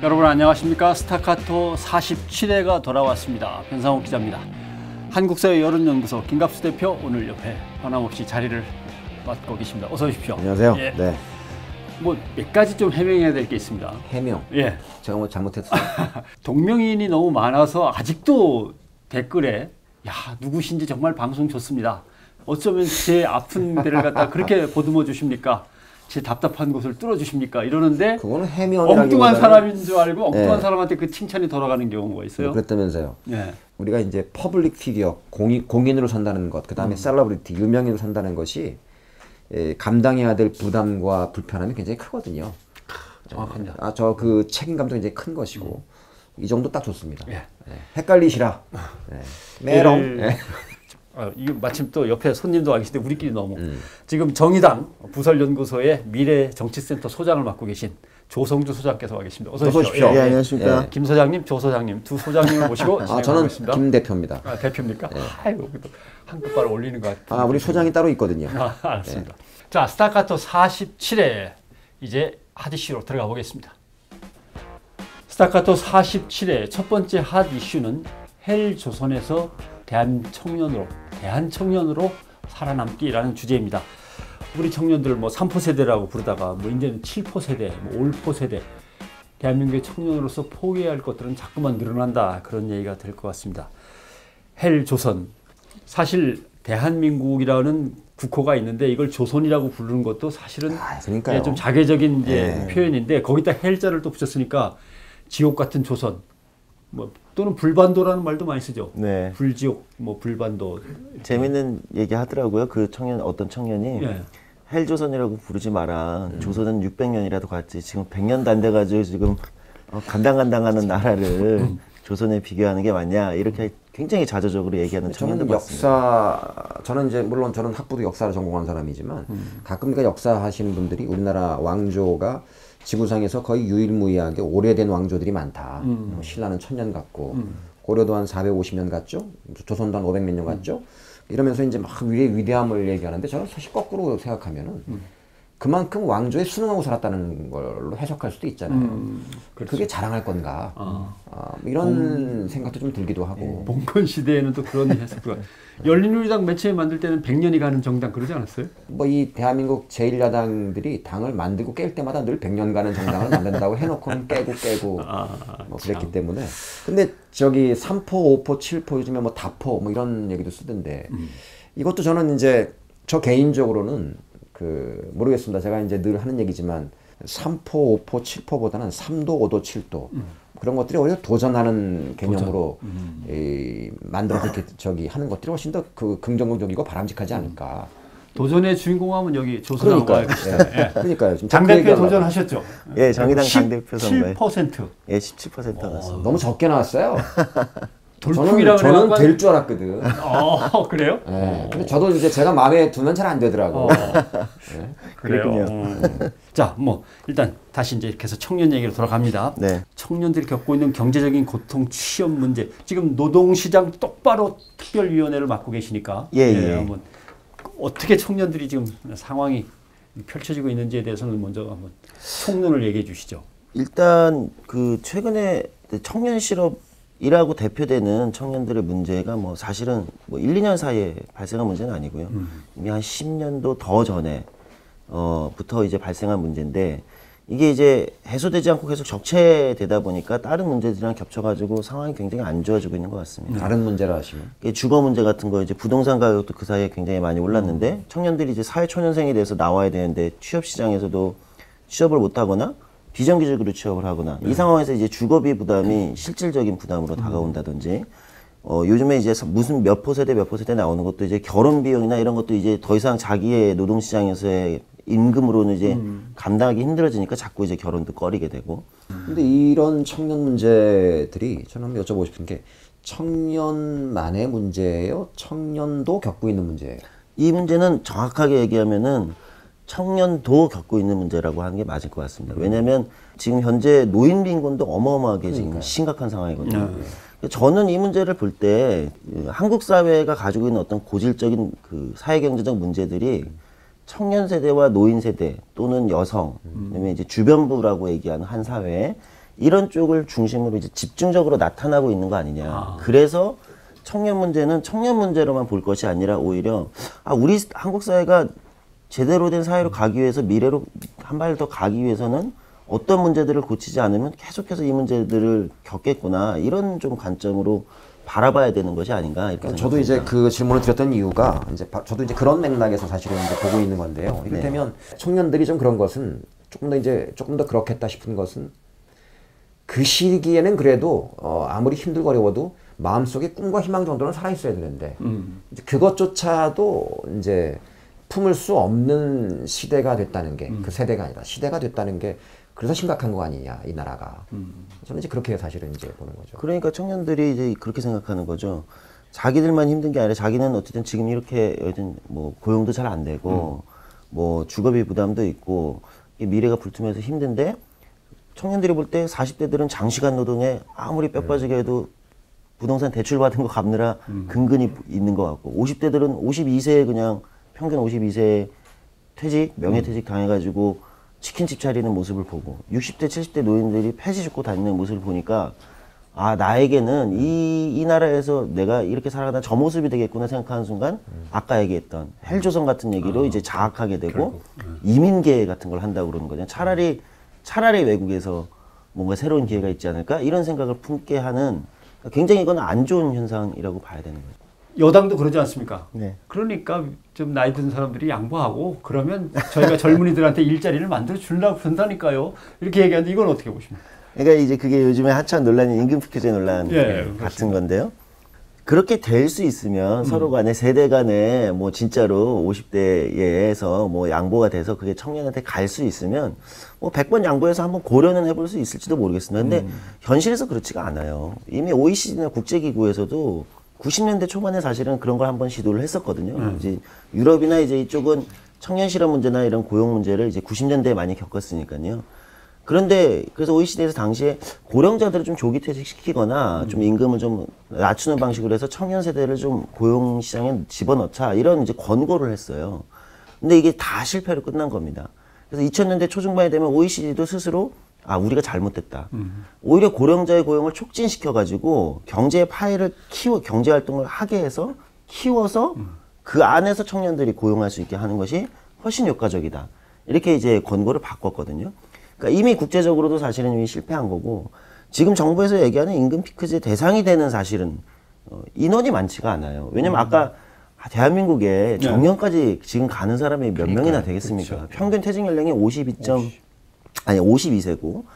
여러분 안녕하십니까? 스타카토 47회가 돌아왔습니다. 변상욱 기자입니다. 한국사회 여론연구소 김갑수 대표 오늘 옆에 변함없이 자리를 맡고 계십니다. 어서 오십시오. 안녕하세요. 예. 네. 뭐 몇 가지 좀 해명해야 될 게 있습니다. 해명? 예. 제가 뭐 잘못했어요? 동명이인이 너무 많아서 아직도 댓글에 야 누구신지 정말 방송 좋습니다. 어쩌면 제 아픈 데를 갖다 그렇게 보듬어 주십니까? 제 답답한 곳을 뚫어주십니까? 이러는데 그거는 해명이라기보다는 엉뚱한 사람인 줄 알고 엉뚱한 네. 사람한테 그 칭찬이 돌아가는 경우가 있어요. 그랬다면서요. 네. 우리가 이제 퍼블릭 피규어, 공인으로 산다는 것, 그 다음에 셀러브리티, 유명인으로 산다는 것이 감당해야 될 부담과 불편함이 굉장히 크거든요. 정확합니다. 저 그 책임감도 굉장히 큰 것이고 이 정도 딱 좋습니다. 예. 네. 헷갈리시라. 네. 메롱. 네. 이거 마침 또 옆에 손님도 와 계신데 우리끼리 너무 지금 정의당 부설연구소의 미래정치센터 소장을 맡고 계신 조성주 소장께서 와 계십니다. 어서 오십시오. 예, 안녕하십니까. 김 소장님, 조 소장님 두 소장님을 모시고 저는 진행하겠습니다. 김 대표입니다. 대표입니까? 여기도 한국발 올리는 것 같아요. 우리 소장이 따로 있거든요. 알았습니다. 자, 스타카토 47회 이제 핫 이슈로 들어가 보겠습니다. 스타카토 47회 첫 번째 핫 이슈는 헬조선에서 대한청년으로 살아남기라는 주제입니다. 우리 청년들을 뭐 3포 세대라고 부르다가 뭐 이제는 7포 세대, 뭐 5포 세대, 대한민국의 청년으로서 포기해야 할 것들은 자꾸만 늘어난다. 그런 얘기가 될 것 같습니다. 헬조선. 사실 대한민국이라는 국호가 있는데 이걸 조선이라고 부르는 것도 사실은 좀 자괴적인 이제 표현인데 거기다 헬자를 또 붙였으니까 지옥 같은 조선. 뭐 또는 불반도라는 말도 많이 쓰죠. 네. 불지옥, 뭐 불반도. 재밌는 얘기 하더라고요. 그 어떤 청년이 헬조선이라고 부르지 마라. 조선은 600년이라도 갔지. 지금 100년도 안 돼가지고 지금 간당간당하는 나라를 조선에 비교하는 게 맞냐. 이렇게 굉장히 자조적으로 얘기하는 청년들 같습니다. 저는 이제 물론 저는 학부도 역사를 전공한 사람이지만 가끔 역사하시는 분들이 우리나라 왕조가 지구상에서 거의 유일무이하게 오래된 왕조들이 많다. 신라는 1000년 갔고 고려도 한 450년 갔죠. 조선도 한 500몇 년 갔죠. 이러면서 이제 막 위대함을 얘기하는데 저는 사실 거꾸로 생각하면은 그만큼 왕조에 순응하고 살았다는 걸로 해석할 수도 있잖아요. 그렇죠. 그게 자랑할 건가? 이런 생각도 좀 들기도 하고. 봉건 시대에는 또 그런 해석도. 열린우리당 맨 처음에 만들 때는 100년이 가는 정당 그러지 않았어요? 뭐 이 대한민국 제1야당들이 당을 만들고 깰 때마다 늘 100년 가는 정당을 만든다고 해놓고는 깨고 뭐 그랬기 때문에. 근데 저기 3포, 5포, 7포 요즘에 뭐 다포 뭐 이런 얘기도 쓰던데 이것도 저는 이제 저 개인적으로는 모르겠습니다. 제가 이제 늘 하는 얘기지만 3포, 5포, 7포보다는 3도, 5도, 7도 그런 것들이 오히려 도전하는 개념으로 만들어서 이렇게 하는 것들이 훨씬 더 긍정적이고 바람직하지 않을까. 도전의 주인공하면 여기 조선하고 그러니까요. 지금 장 대표 도전하셨죠? 예, 정의당 당 대표 선거에 17%. 예, 17% 나왔습니다. 너무 적게 나왔어요. 저는 될 줄 알았거든. 그래요? 근데 저도 이제 제가 마음에 두면 잘 안 되더라고. 그래요. 자, 뭐 일단 다시 이제 계속 청년 얘기로 돌아갑니다. 네. 청년들이 겪고 있는 경제적인 고통, 취업 문제. 지금 노동시장 똑바로 특별위원회를 맡고 계시니까. 한번 어떻게 청년들이 지금 상황이 펼쳐지고 있는지에 대해서는 먼저 한번 총론을 얘기해 주시죠. 일단 최근에 청년 실업이라고 대표되는 청년들의 문제가 뭐 사실은 뭐 1, 2년 사이에 발생한 문제는 아니고요. 이미 한 10년도 더 전에 부터 이제 발생한 문제인데 이게 이제 해소되지 않고 계속 적체되다 보니까 다른 문제들이랑 겹쳐가지고 상황이 굉장히 안 좋아지고 있는 것 같습니다. 다른 문제라 하시면? 주거 문제 같은 거 이제 부동산 가격도 그 사이에 굉장히 많이 올랐는데 청년들이 이제 사회초년생이 돼서 나와야 되는데 취업 시장에서도 취업을 못 하거나 비정규직으로 취업을 하거나 이 상황에서 이제 주거비 부담이 실질적인 부담으로 다가온다든지 요즘에 이제 무슨 몇 포 세대 나오는 것도 이제 결혼 비용이나 이런 것도 이제 더 이상 자기의 노동시장에서의 임금으로는 이제 감당하기 힘들어지니까 자꾸 이제 결혼도 꺼리게 되고. 근데 이런 청년 문제들이 저는 한번 여쭤보고 싶은 게 청년만의 문제예요? 청년도 겪고 있는 문제예요? 이 문제는 정확하게 얘기하면은 청년도 겪고 있는 문제라고 하는 게 맞을 것 같습니다. 왜냐하면 지금 현재 노인 빈곤도 어마어마하게 지금 심각한 상황이거든요. 저는 이 문제를 볼 때 한국 사회가 가지고 있는 어떤 고질적인 사회경제적 문제들이 청년 세대와 노인 세대 또는 여성, 그다음에 이제 주변부라고 얘기하는 한 사회에 이런 쪽을 중심으로 이제 집중적으로 나타나고 있는 거 아니냐. 그래서 청년 문제는 청년 문제로만 볼 것이 아니라 오히려 우리 한국 사회가 제대로 된 사회로 가기 위해서 미래로 한 발 더 가기 위해서는 어떤 문제들을 고치지 않으면 계속해서 이 문제들을 겪겠구나. 이런 좀 관점으로 바라봐야 되는 것이 아닌가 이렇게 생각합니다. 저도 이제 그 질문을 드렸던 이유가 이제 저도 이제 그런 맥락에서 사실은 이제 보고 있는 건데요. 이를테면 청년들이 좀 그런 것은 조금 더 그렇겠다 싶은 것은 그 시기에는 그래도 아무리 힘들고 어려워도 마음속에 꿈과 희망 정도는 살아 있어야 되는데 이제 그것조차도 이제 품을 수 없는 시대가 됐다는 게 그 세대가 아니라 시대가 됐다는 게 그래서 심각한 거 아니냐 이 나라가. 저는 이제 그렇게 사실은 이제 보는 거죠. 그러니까 청년들이 이제 그렇게 생각하는 거죠. 자기들만 힘든 게 아니라 자기는 어쨌든 지금 이렇게 여튼 뭐 고용도 잘 안 되고 뭐 주거비 부담도 있고 미래가 불투명해서 힘든데 청년들이 볼 때 40대들은 장시간 노동에 아무리 뼈 빠지게 해도 부동산 대출 받은 거 갚느라 근근히 있는 것 같고 50대들은 52세에 그냥 평균 52세에 퇴직, 명예퇴직 당해가지고 치킨집 차리는 모습을 보고 60대, 70대 노인들이 폐지 줍고 다니는 모습을 보니까 나에게는 이 나라에서 내가 이렇게 살아가다 저 모습이 되겠구나 생각하는 순간 아까 얘기했던 헬조선 같은 얘기로 이제 자학하게 되고 이민계 같은 걸 한다고 그러는 거죠. 차라리 외국에서 뭔가 새로운 기회가 있지 않을까 이런 생각을 품게 하는 굉장히 이건 안 좋은 현상이라고 봐야 되는 거죠. 여당도 그러지 않습니까? 네. 그러니까 좀 나이 든 사람들이 양보하고 그러면 저희가 젊은이들한테 일자리를 만들어 주려고 그런다니까요. 이렇게 얘기하는데 이건 어떻게 보십니까? 그러니까 이제 그게 요즘에 한참 논란이 임금피크제 논란 같은 건데요. 그렇게 될 수 있으면 서로 간에 세대 간에 뭐 진짜로 50대에서 뭐 양보가 돼서 그게 청년한테 갈 수 있으면 뭐 100번 양보해서 한번 고려는 해볼 수 있을지도 모르겠습니다. 근데 현실에서 그렇지가 않아요. 이미 OECD나 국제기구에서도 90년대 초반에 사실은 그런 걸 한번 시도를 했었거든요. 이제 유럽이나 이제 이쪽은 청년 실업 문제나 이런 고용 문제를 이제 90년대에 많이 겪었으니까요. 그런데 그래서 OECD에서 당시에 고령자들을 좀 조기 퇴직시키거나 좀 임금을 좀 낮추는 방식으로 해서 청년 세대를 좀 고용 시장에 집어넣자 이런 이제 권고를 했어요. 근데 이게 다 실패로 끝난 겁니다. 그래서 2000년대 초중반에 되면 OECD도 스스로 우리가 잘못됐다. 오히려 고령자의 고용을 촉진시켜가지고 경제의 파이를 경제 활동을 하게 해서 키워서 그 안에서 청년들이 고용할 수 있게 하는 것이 훨씬 효과적이다. 이렇게 이제 권고를 바꿨거든요. 그러니까 이미 국제적으로도 사실은 이미 실패한 거고 지금 정부에서 얘기하는 임금 피크제 대상이 되는 사실은 인원이 많지가 않아요. 왜냐면 아까 대한민국에 정년까지 지금 가는 사람이 몇 명이나 되겠습니까? 그렇죠. 평균 퇴직 연령이 52세고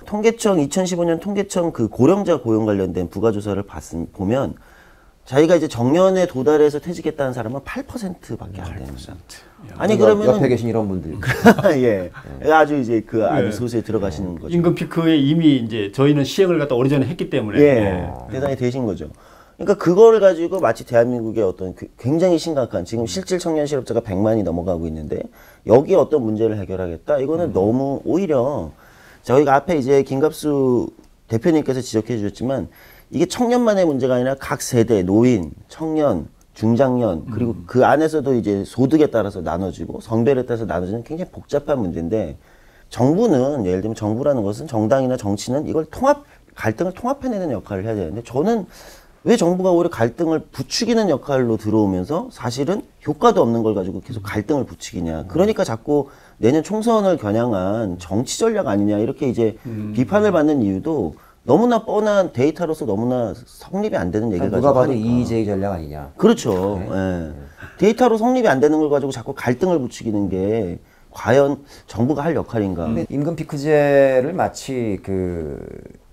통계청 2015년 통계청 그 고령자 고용 관련된 부가조사를 보면 자기가 이제 정년에 도달해서 퇴직했다는 사람은 8%밖에 안 됩니다. 아니 그러면 옆에 계신 이런 분들 예, 아주 이제 아주 소수에 들어가시는 거죠. 임금 피크에 이미 이제 저희는 시행을 갖다 오래전에 했기 때문에 대단히 되신 거죠. 그러니까 그거를 가지고 마치 대한민국의 어떤 굉장히 심각한 지금 실질 청년 실업자가 100만이 넘어가고 있는데 여기에 어떤 문제를 해결하겠다 이거는 너무 오히려 저희가 앞에 이제 김갑수 대표님께서 지적해 주셨지만 이게 청년만의 문제가 아니라 각 세대 노인 청년 중장년 그리고 그 안에서도 이제 소득에 따라서 나눠지고 성별에 따라서 나눠지는 굉장히 복잡한 문제인데 정부는 예를 들면 정부라는 것은 정당이나 정치는 이걸 갈등을 통합해내는 역할을 해야 되는데 저는 왜 정부가 오히려 갈등을 부추기는 역할로 들어오면서 사실은 효과도 없는 걸 가지고 계속 갈등을 부추기냐. 그러니까 자꾸 내년 총선을 겨냥한 정치 전략 아니냐 이렇게 이제 비판을 받는 이유도 너무나 뻔한 데이터로서 너무나 성립이 안 되는 얘기를 누가 가지고 봐도 하니까. 이의제의 전략 아니냐. 그렇죠. 네. 예. 데이터로 성립이 안 되는 걸 가지고 자꾸 갈등을 부추기는 게 과연 정부가 할 역할인가. 근데 임금 피크제를 마치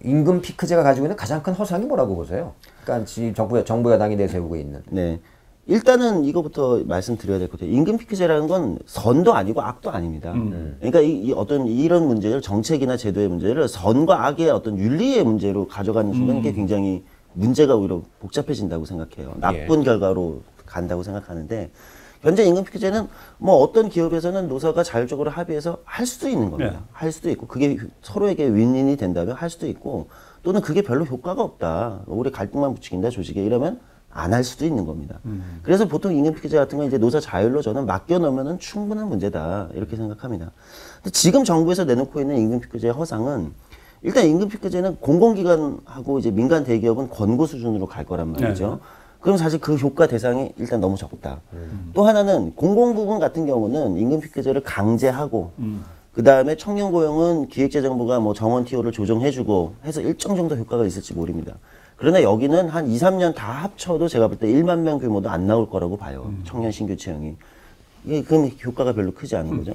임금 피크제가 가지고 있는 가장 큰 허상이 뭐라고 보세요? 그러니까 지금 정부 여당이 내세우고 있는. 네. 일단은 이거부터 말씀드려야 될 것 같아요. 임금 피크제라는 건 선도 아니고 악도 아닙니다. 그러니까 어떤 이런 문제를 정책이나 제도의 문제를 선과 악의 어떤 윤리의 문제로 가져가는 순간 이게 굉장히 문제가 오히려 복잡해진다고 생각해요. 나쁜 결과로 간다고 생각하는데 현재 임금 피크제는 뭐 어떤 기업에서는 노사가 자율적으로 합의해서 할 수도 있는 겁니다. 할 수도 있고 그게 서로에게 윈윈이 된다면 할 수도 있고 또는 그게 별로 효과가 없다. 우리 갈등만 부추긴다 조직에 이러면 안 할 수도 있는 겁니다. 그래서 보통 임금 피크제 같은 건 이제 노사 자율로 저는 맡겨놓으면 충분한 문제다 이렇게 생각합니다. 근데 지금 정부에서 내놓고 있는 임금 피크제의 허상은 일단 임금 피크제는 공공기관하고 이제 민간 대기업은 권고 수준으로 갈 거란 말이죠. 네. 그럼 사실 그 효과 대상이 일단 너무 적다. 또 하나는 공공부문 같은 경우는 임금 피크제를 강제하고 그 다음에 청년 고용은 기획재정부가 뭐 정원 TO를 조정해주고 해서 일정 정도 효과가 있을지 모릅니다. 그러나 여기는 한 2, 3년 다 합쳐도 제가 볼 때 1만 명 규모도 안 나올 거라고 봐요. 청년 신규 채용이. 이게 그럼 효과가 별로 크지 않은 거죠.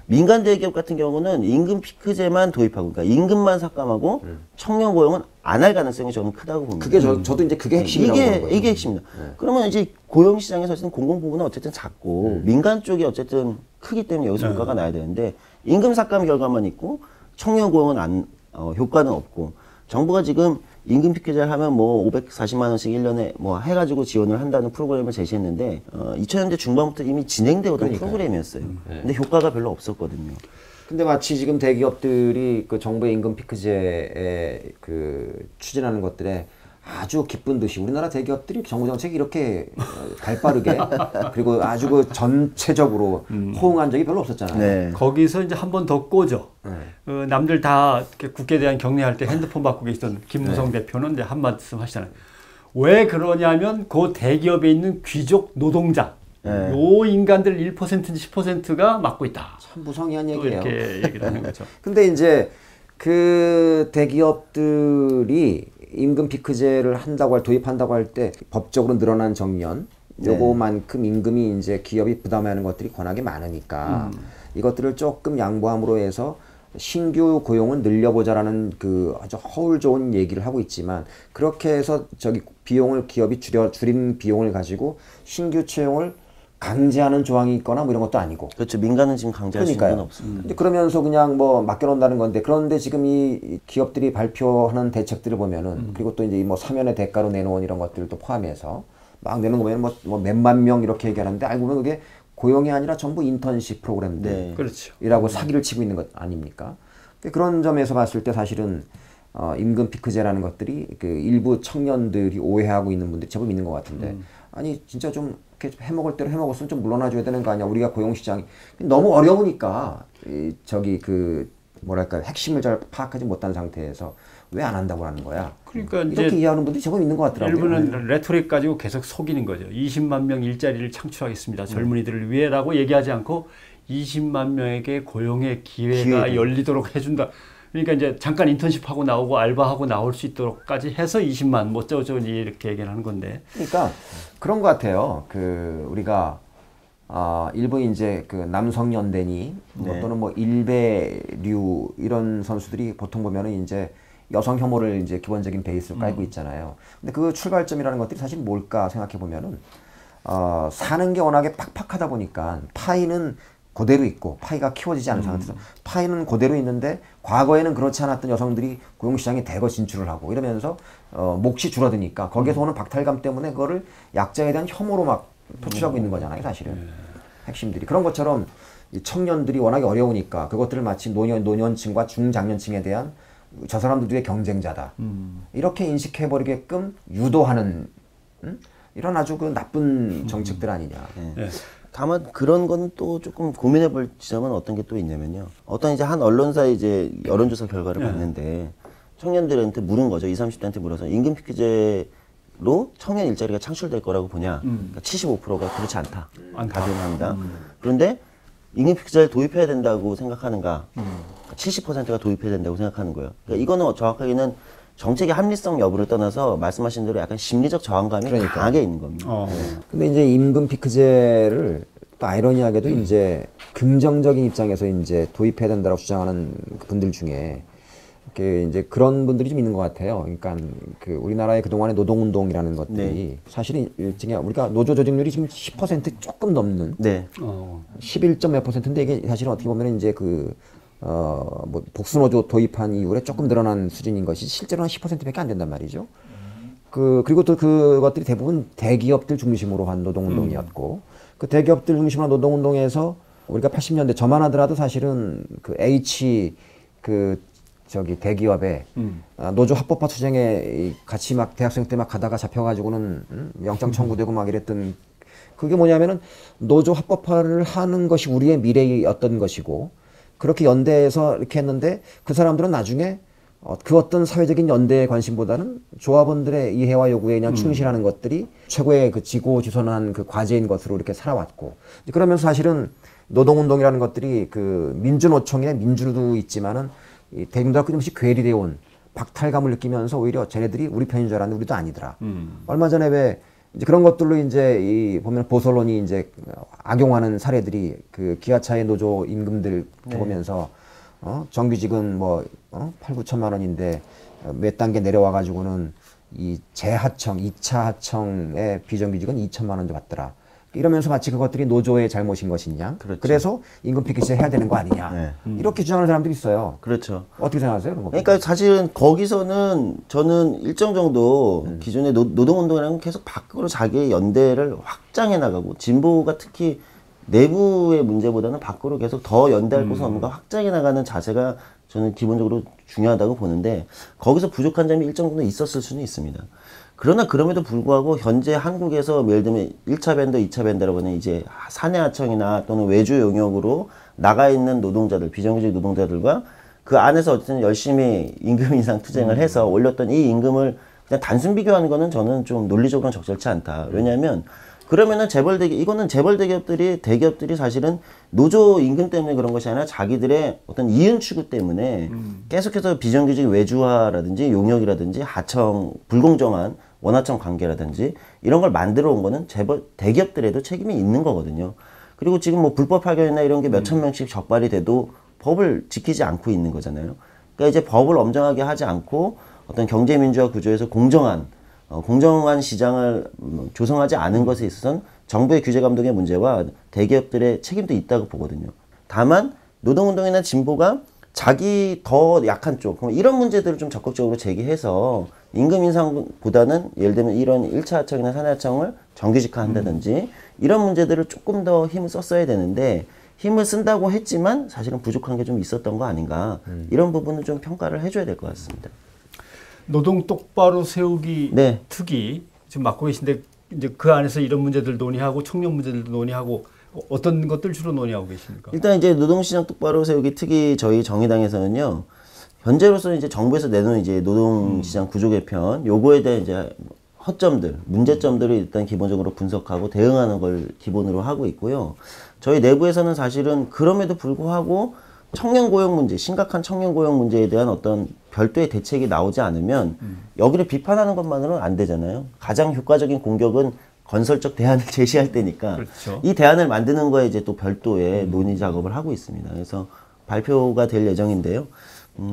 민간 대기업 같은 경우는 임금 피크제만 도입하고, 그러니까 임금만 삭감하고 청년 고용은 안 할 가능성이 저는 크다고 봅니다. 그게 저도 이제 그게 핵심이라고 보는 거예요. 이게 핵심입니다. 그러면 이제 고용 시장에서 어쨌든 공공 부분은 어쨌든 작고 민간 쪽이 어쨌든 크기 때문에 여기서 효과가 나야 되는데 임금 삭감 결과만 있고 청년 고용은 효과는 없고 정부가 지금 임금 피크제를 하면 뭐 540만 원씩 1년에 뭐 해가지고 지원을 한다는 프로그램을 제시했는데 2000년대 중반부터 이미 진행되었던 프로그램이었어요. 근데 효과가 별로 없었거든요. 근데 마치 지금 대기업들이 그 정부의 임금 피크제에 그 추진하는 것들에 아주 기쁜 듯이 우리나라 대기업들이 정부 정책이 이렇게 발빠르게 그리고 아주 그 전체적으로 호응한 적이 별로 없었잖아요. 네. 거기서 이제 한 번 더 꽂어. 남들 다 이렇게 국회에 대한 격려할 때 핸드폰 받고 계시던 김무성 대표는 이제 한 말씀 하시잖아요. 왜 그러냐면 그 대기업에 있는 귀족 노동자, 요 인간들 1%인지 10%가 맡고 있다. 참 무성의한 또 얘기예요. 이렇게 얘기를 하는 거죠. 근데 이제 그 대기업들이 임금 피크제를 도입한다고 할 때 법적으로 늘어난 정년 요거만큼 임금이 이제 기업이 부담하는 것들이 워낙에 많으니까 이것들을 조금 양보함으로 해서 신규 고용은 늘려보자라는 그 아주 허울 좋은 얘기를 하고 있지만 그렇게 해서 비용을 기업이 줄인 비용을 가지고 신규 채용을 강제하는 조항이 있거나 뭐 이런 것도 아니고. 그렇죠. 민간은 지금 강제할 수 있는 건 없습니다. 근데 그러면서 그냥 뭐 맡겨놓는다는 건데 그런데 지금 이 기업들이 발표하는 대책들을 보면은 그리고 또 이제 뭐 사면의 대가로 내놓은 이런 것들도 포함해서 막 내놓은 거 보면 뭐 몇만 명 이렇게 얘기하는데 알고 보면 그게 고용이 아니라 전부 인턴십 프로그램들이라고 그렇죠. 사기를 치고 있는 것 아닙니까? 그런 점에서 봤을 때 사실은 임금 피크제라는 것들이 그 일부 청년들이 오해하고 있는 분들이 제법 있는 것 같은데 아니 진짜 좀 이렇게 해먹을 대로 해먹었으면 좀 물러나줘야 되는 거 아니야? 우리가 고용시장이 너무 어려우니까 그 뭐랄까 핵심을 잘 파악하지 못한 상태에서 왜 안 한다고 하는 거야? 그러니까 이렇게 이제 이해하는 분들이 제법 있는 것 같더라고요. 일부는 레토릭 가지고 계속 속이는 거죠. 20만 명 일자리를 창출하겠습니다. 젊은이들을 위해라고 얘기하지 않고 20만 명에게 고용의 기회가 열리도록 해준다. 그러니까 이제 잠깐 인턴십하고 나오고 알바하고 나올 수 있도록까지 해서 20만 뭐 어쩌고 이렇게 얘기를 하는 건데. 그러니까 그런 것 같아요. 그 우리가 일부 이제 그 남성연대니 또는 뭐 일베류 이런 선수들이 보통 보면은 이제 여성 혐오를 이제 기본적인 베이스로 깔고 있잖아요. 근데 그 출발점이라는 것들이 사실 뭘까 생각해 보면은 사는 게 워낙에 팍팍하다 보니까 파이는 그대로 있고 파이가 키워지지 않은 상태에서 파이는 그대로 있는데 과거에는 그렇지 않았던 여성들이 고용시장에 대거 진출을 하고 이러면서 몫이 줄어드니까 거기에서 오는 박탈감 때문에 그거를 약자에 대한 혐오로 막 표출하고 있는 거잖아요, 사실은. 핵심들이. 그런 것처럼 이 청년들이 워낙에 어려우니까 그것들을 마치 노년층과 중장년층에 대한 저 사람들의 경쟁자다. 이렇게 인식해버리게끔 유도하는 이런 아주 그 나쁜 정책들 아니냐. 다만 그런 건 또 조금 고민해 볼 지점은 어떤 게 또 있냐면요. 어떤 이제 한 언론사의 이제 여론조사 결과를 봤는데 청년들한테 물은 거죠. 20, 30대한테 물어서 임금 피크제로 청년 일자리가 창출될 거라고 보냐. 그러니까 75%가 그렇지 않다. 답변합니다. 그런데 임금 피크제를 도입해야 된다고 생각하는가? 70%가 도입해야 된다고 생각하는 거예요. 그러니까 이거는 정확하게는 정책의 합리성 여부를 떠나서 말씀하신 대로 약간 심리적 저항감이 강하게 있는 겁니다. 근데 이제 임금 피크제를 또 아이러니하게도 이제 긍정적인 입장에서 이제 도입해야 된다고 주장하는 분들 중에 이제 그런 분들이 좀 있는 것 같아요. 그러니까 그 우리나라의 그동안의 노동운동이라는 것들이 사실은 일종의 우리가 노조 조직률이 지금 10% 조금 넘는 11점 몇 %인데 이게 사실은 어떻게 보면 이제 뭐 복수노조 도입한 이후에 조금 늘어난 수준인 것이 실제로는 10%밖에 안 된단 말이죠. 그리고 또 그것들이 대부분 대기업들 중심으로 한 노동운동이었고 그 대기업들 중심으로 한 노동운동에서 우리가 80년대 저만 하더라도 사실은 그 대기업에 노조 합법화 투쟁에 같이 막 대학생 때 막 가다가 잡혀가지고는 영장 청구되고 막 이랬던 그게 뭐냐면은 노조 합법화를 하는 것이 우리의 미래였던 것이고 그렇게 연대해서 이렇게 했는데 그 사람들은 나중에 그 어떤 사회적인 연대의 관심보다는 조합원들의 이해와 요구에 그냥 충실하는 것들이 최고의 그 지고지선한 그 과제인 것으로 이렇게 살아왔고, 그러면서 사실은 노동운동이라는 것들이 그 민주노총의 민주도 있지만은 이 대중들과 끊임없이 괴리되어 온 박탈감을 느끼면서 오히려 쟤네들이 우리 편인 줄 알았는데 우리도 아니더라. 얼마 전에 왜 이제 그런 것들로 이제 이 보면 보수언론이 이제 악용하는 사례들이 그 기아차의 노조 임금들 보면서 정규직은 뭐 8, 9천만 원인데 몇 단계 내려와 가지고는 이 재하청, 2차 하청의 비정규직은 2천만 원 정도 받더라. 이러면서 마치 그것들이 노조의 잘못인 것이냐. 그렇죠. 그래서 임금 피켓을 해야 되는 거 아니냐. 이렇게 주장하는 사람들이 있어요. 그렇죠. 어떻게 생각하세요? 그런 거? 그러니까 사실은 거기서는 저는 일정 정도 기존의 노동운동이랑 계속 밖으로 자기의 연대를 확장해 나가고, 진보가 특히 내부의 문제보다는 밖으로 계속 더 연대할 곳은 없는가 확장해 나가는 자세가 저는 기본적으로 중요하다고 보는데, 거기서 부족한 점이 일정 정도 있었을 수는 있습니다. 그러나 그럼에도 불구하고 현재 한국에서 예를 들면 1차 밴더, 2차 밴더라고 하는 이제 사내하청이나 또는 외주 영역으로 나가 있는 노동자들, 비정규직 노동자들과 그 안에서 어쨌든 열심히 임금 인상 투쟁을 해서 올렸던 이 임금을 그냥 단순 비교하는 거는 저는 좀 논리적으로는 적절치 않다. 왜냐하면 그러면은 이거는 재벌 대기업들이 사실은 노조 임금 때문에 그런 것이 아니라 자기들의 어떤 이윤 추구 때문에 계속해서 비정규직 외주화라든지 용역이라든지 하청, 불공정한 원하청 관계라든지 이런 걸 만들어 온 거는 재벌 대기업들에도 책임이 있는 거거든요. 그리고 지금 뭐 불법 파견이나 이런 게 몇천 명씩 적발이 돼도 법을 지키지 않고 있는 거잖아요. 그러니까 이제 법을 엄정하게 하지 않고 어떤 경제민주화 구조에서 공정한 시장을 조성하지 않은 것에 있어서는 정부의 규제 감독의 문제와 대기업들의 책임도 있다고 보거든요. 다만 노동운동이나 진보가 자기 더 약한 쪽, 이런 문제들을 좀 적극적으로 제기해서 임금 인상보다는 예를 들면 이런 1차 하청이나 사내하청을 정규직화한다든지 이런 문제들을 조금 더 힘을 썼어야 되는데, 힘을 쓴다고 했지만 사실은 부족한 게 좀 있었던 거 아닌가, 이런 부분은 좀 평가를 해줘야 될 것 같습니다. 노동 똑바로 세우기 네. 특위 지금 맡고 계신데, 이제 그 안에서 이런 문제들 논의하고 청년 문제들도 논의하고 어떤 것들 주로 논의하고 계십니까? 일단 이제 노동시장 똑바로 세우기 특위 저희 정의당에서는요, 현재로서는 이제 정부에서 내놓은 이제 노동시장 구조 개편 요거에 대한 이제 허점들, 문제점들을 일단 기본적으로 분석하고 대응하는 걸 기본으로 하고 있고요. 저희 내부에서는 사실은 그럼에도 불구하고 청년 고용 문제, 심각한 청년 고용 문제에 대한 어떤 별도의 대책이 나오지 않으면 여기를 비판하는 것만으로는 안 되잖아요. 가장 효과적인 공격은 건설적 대안을 제시할 때니까. 그렇죠. 이 대안을 만드는 거에 이제 또 별도의 논의 작업을 하고 있습니다. 그래서 발표가 될 예정인데요.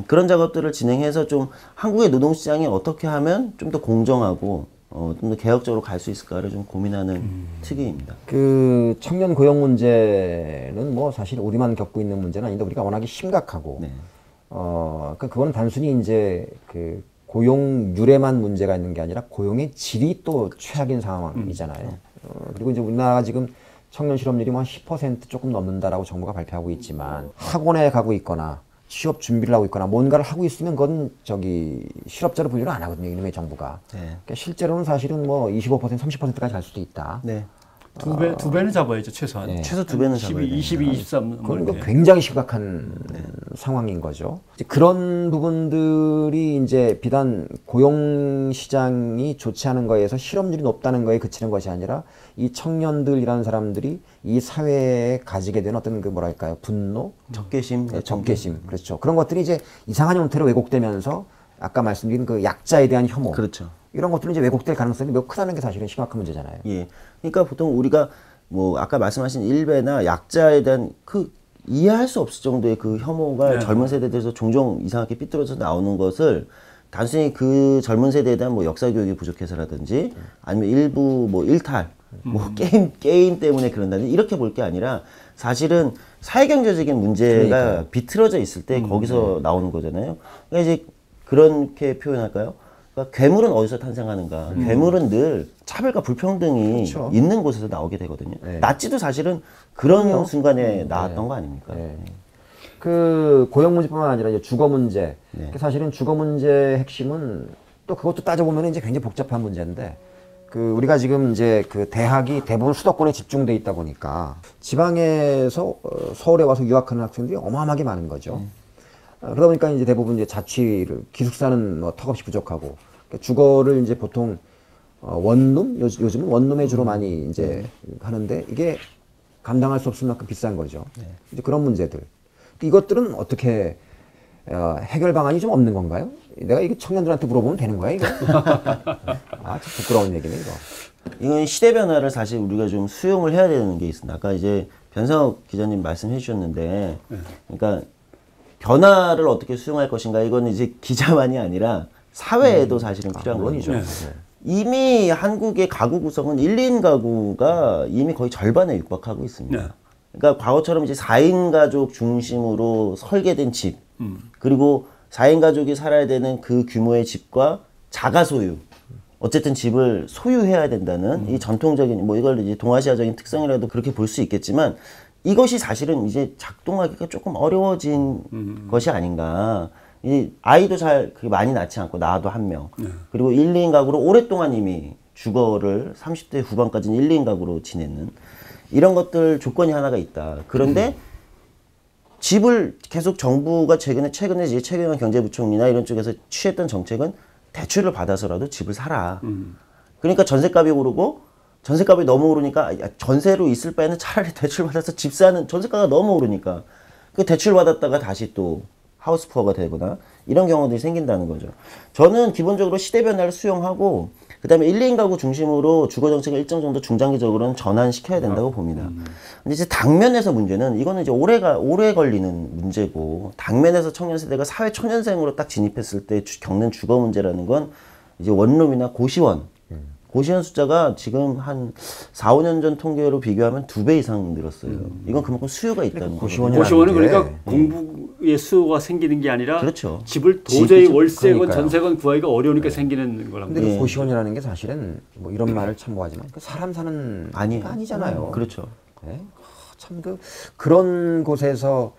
그런 작업들을 진행해서 좀 한국의 노동시장이 어떻게 하면 좀 더 공정하고 좀 더 개혁적으로 갈 수 있을까를 좀 고민하는 특위입니다. 그 청년 고용 문제는 뭐 사실 우리만 겪고 있는 문제는 아닌데 우리가 워낙에 심각하고, 네. 그거는 단순히 이제 그 고용률에만 문제가 있는 게 아니라 고용의 질이 또 최악인 상황이잖아요. 그리고 이제 우리나라가 지금 청년 실업률이 뭐 10% 조금 넘는다라고 정부가 발표하고 있지만, 학원에 가고 있거나 취업 준비를 하고 있거나 뭔가를 하고 있으면 그건 실업자로 분류를 안 하거든요, 이놈의 정부가. 네. 그러니까 실제로는 사실은 뭐 25%, 30%까지 갈 수도 있다. 네. 두 배는 잡아야죠, 최소한. 네. 최소 2배는 잡아야 돼요. 22, 23. 그건 굉장히 심각한 상황인 거죠. 이제 그런 부분들이 이제 비단 고용 시장이 좋지 않은 거에서 실업률이 높다는 거에 그치는 것이 아니라 이 청년들이라는 사람들이 이 사회에 가지게 되는 어떤 그 뭐랄까요, 분노, 적개심, 적개심, 그렇죠. 그런 것들이 이제 이상한 형태로 왜곡되면서 아까 말씀드린 그 약자에 대한 혐오, 그렇죠. 이런 것들은 이제 왜곡될 가능성이 매우 크다는 게 사실은 심각한 문제잖아요. 예. 그러니까 보통 우리가 뭐 아까 말씀하신 일배나 약자에 대한 그 이해할 수 없을 정도의 그 혐오가 젊은 세대들에서 종종 이상하게 삐뚤어져 나오는 것을 단순히 그 젊은 세대에 대한 뭐 역사 교육이 부족해서라든지 아니면 일부 뭐 일탈, 뭐 게임 때문에 그런다든지 이렇게 볼 게 아니라 사실은 사회경제적인 문제가 비틀어져 있을 때 거기서 나오는 거잖아요. 그러니까 이제 그렇게 표현할까요? 그러니까 괴물은 어디서 탄생하는가? 괴물은 늘 차별과 불평등이 있는 곳에서 나오게 되거든요. 나치도 사실은 그런 순간에 나왔던 거 아닙니까? 그 고용 문제뿐만 아니라 이제 주거 문제. 사실은 주거 문제의 핵심은 또 그것도 따져보면 이제 굉장히 복잡한 문제인데, 그 우리가 지금 이제 그 대학이 대부분 수도권에 집중돼 있다 보니까 지방에서 서울에 와서 유학하는 학생들이 어마어마하게 많은 거죠. 그러다 보니까 이제 대부분 이제 자취를 기숙사는 뭐 턱없이 부족하고 그러니까 주거를 이제 보통 원룸 요즘은 원룸에 주로 많이 이제 하는데 이게 감당할 수 없을 만큼 비싼 거죠. 이제 그런 문제들 이것들은 어떻게 해결 방안이 좀 없는 건가요? 내가 이게 청년들한테 물어보면 되는 거야 이거? 아, 참 부끄러운 얘기네 이거. 이건 시대 변화를 사실 우리가 좀 수용을 해야 되는 게 있습니다. 아까 이제 변상욱 기자님 말씀해 주셨는데, 그러니까 변화를 어떻게 수용할 것인가 이거는 이제 기자만이 아니라 사회에도 사실은 필요한 거죠. 이미 한국의 가구 구성은 1인 가구가 이미 거의 절반에 육박하고 있습니다. 그러니까 과거처럼 이제 4인 가족 중심으로 설계된 집, 그리고 4인 가족이 살아야 되는 그 규모의 집과 자가 소유, 어쨌든 집을 소유해야 된다는 이 전통적인 뭐 이걸 이제 동아시아적인 특성이라도 그렇게 볼 수 있겠지만 이것이 사실은 이제 작동하기가 조금 어려워진 것이 아닌가. 이 아이도 잘 그게 많이 낳지 않고 낳아도 한 명. 그리고 1, 2인 가구로 오랫동안 이미 주거를 30대 후반까지는 1, 2인 가구로 지내는 이런 것들 조건이 하나가 있다. 그런데 집을 계속 정부가 최근에 이제 최경환 경제부총리나 이런 쪽에서 취했던 정책은 대출을 받아서라도 집을 사라. 그러니까 전셋값이 오르고 전셋값이 너무 오르니까 전세로 있을 바에는 차라리 대출 받아서 집 사는 전셋가가 너무 오르니까 그 대출 받았다가 다시 또 하우스푸어가 되거나 이런 경우들이 생긴다는 거죠. 저는 기본적으로 시대 변화를 수용하고 그다음에 1, 2인 가구 중심으로 주거 정책을 일정 정도 중장기적으로는 전환시켜야 된다고 봅니다. 근데 이제 당면에서 문제는 이거는 이제 오래 걸리는 문제고 당면에서 청년 세대가 사회 초년생으로 딱 진입했을 때 겪는 주거 문제라는 건 이제 원룸이나 고시원 숫자가 지금 한 4, 5년 전 통계로 비교하면 2배 이상 늘었어요. 이건 그만큼 수요가 있다는 거죠. 고시원은 그러니까 공부의 수요가 생기는 게 아니라 그렇죠. 집을 도저히 월세건 그러니까요. 전세건 구하기가 어려우니까 생기는 거랍니다. 근데 그 고시원이라는 게 사실은 뭐 이런 말을 참 뭐하지만 그 사람 사는 아니잖아요. 그렇죠. 네? 참 그런 곳에서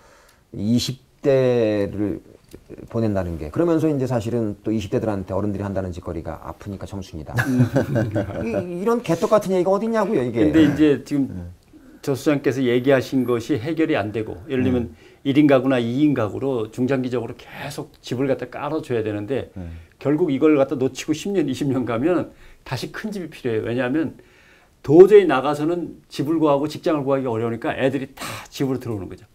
20대를 보낸다는 게 그러면서 이제 사실은 또 20대들한테 어른들이 한다는 짓거리가 아프니까 청춘이다. 이런 개떡 같은 얘기가 어딨냐고요 이게. 근데 이제 지금 조 수장께서 얘기하신 것이 해결이 안 되고 예를 들면 1인 가구나 2인 가구로 중장기적으로 계속 집을 갖다 깔아줘야 되는데 결국 이걸 갖다 놓치고 10년, 20년 가면 다시 큰 집이 필요해요. 왜냐하면 도저히 나가서는 집을 구하고 직장을 구하기 어려우니까 애들이 다 집으로 들어오는 거죠.